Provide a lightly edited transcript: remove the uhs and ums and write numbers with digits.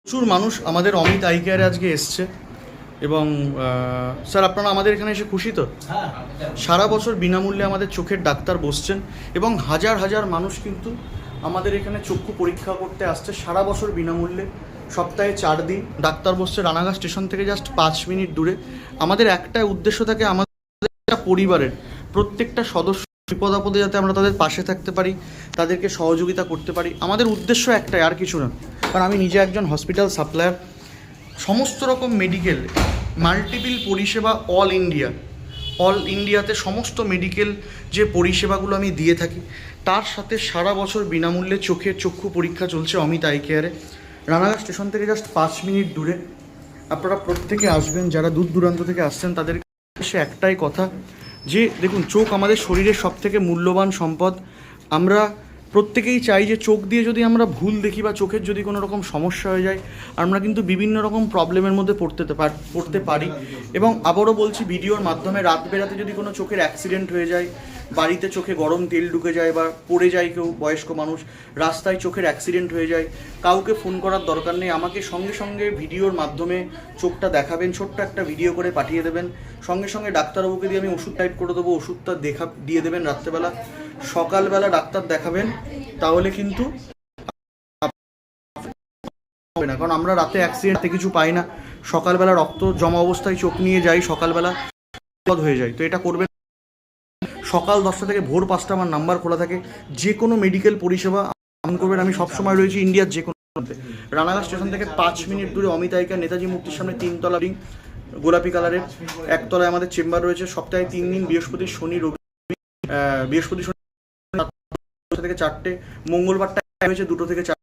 প্রচুর মানুষ আমাদের অমিত আই কেয়ারে আজকে এসছে এবং স্যার আপনারা আমাদের এখানে এসে খুশি তো? সারা বছর বিনামূল্যে আমাদের চোখের ডাক্তার বসছেন এবং হাজার হাজার মানুষ কিন্তু আমাদের এখানে চক্ষু পরীক্ষা করতে আসছে সারা বছর বিনামূল্যে। সপ্তাহে 4 দিন ডাক্তার বসছে রানাঘাট স্টেশন থেকে জাস্ট 5 মিনিট দূরে। আমাদের একটাই উদ্দেশ্য থাকে, আমাদের পরিবারের প্রত্যেকটা সদস্য বিপদ আপদে যাতে আমরা তাদের পাশে থাকতে পারি, তাদেরকে সহযোগিতা করতে পারি। আমাদের উদ্দেশ্য একটাই, আর কিছু না। কারণ আমি নিজে একজন হসপিটাল সাপ্লায়ার, সমস্ত রকম মেডিকেল মাল্টিপল পরিষেবা অল ইন্ডিয়াতে সমস্ত মেডিকেল যে পরিষেবাগুলো আমি দিয়ে থাকি, তার সাথে সারা বছর বিনামূল্যে চক্ষু পরীক্ষা চলছে অমিত আই কেয়ারে। রানাঘাট স্টেশন থেকে জাস্ট 5 মিনিট দূরে। আপনারা প্রত্যেকে আসবেন, যারা দূর দূরান্ত থেকে আসছেন তাদের কাছে একটাই কথা যে দেখুন, চোখ আমাদের শরীরের সবথেকে মূল্যবান সম্পদ। আমরা প্রত্যেকেই চাই যে চোখ দিয়ে যদি আমরা ভুল দেখি বা চোখের যদি কোনো রকম সমস্যা হয়ে যায়, আমরা কিন্তু বিভিন্ন রকম প্রবলেমের মধ্যে পড়তে পারি। এবং আবারও বলছি ভিডিওর মাধ্যমে, রাত বেরাতে যদি কোনো চোখের অ্যাক্সিডেন্ট হয়ে যায়, বাড়িতে চোখে গরম তেল ঢুকে যায় বা পড়ে যায় কেউ বয়স্ক মানুষ, রাস্তায় চোখের অ্যাক্সিডেন্ট হয়ে যায়, কাউকে ফোন করার দরকার নেই, আমাকে সঙ্গে সঙ্গে ভিডিওর মাধ্যমে চোখটা দেখাবেন, ছোট্ট একটা ভিডিও করে পাঠিয়ে দেবেন, সঙ্গে সঙ্গে ডাক্তারবাবুকে দিয়ে আমি ওষুধ টাইপ করে দেবো, ওষুধটা দিয়ে দেবেন রাত্রেবেলা। সকালবেলা ডাক্তার দেখাবেন, তাহলে কিন্তু হবে না। কারণ আমরা রাতে অ্যাক্সিডেন্টে কিছু পাই না, সকালবেলা রক্ত জমা অবস্থায় চোখ নিয়ে যাই, সকালবেলা হয়ে যায়। তো এটা করবেন। সকাল 10টা থেকে ভোর 5টা আমার নাম্বার খোলা থাকে। যে কোনো মেডিকেল পরিষেবা আমন করবেন, আমি সবসময় রয়েছি ইন্ডিয়ার যে কোনো। রানাঘাট স্টেশন থেকে 5 মিনিট দূরে অমিত আই কেয়ার, নেতাজি মূর্তির সামনে 3তলা বিল্ডিং, গোলাপি কালারের। একতলায় আমাদের চেম্বার রয়েছে। সপ্তাহে 3 দিন, বৃহস্পতি শনি রবি, বৃহস্পতি শনি থেকে 4টে, মঙ্গলবারটা হয়েছে 2টো থেকে 4।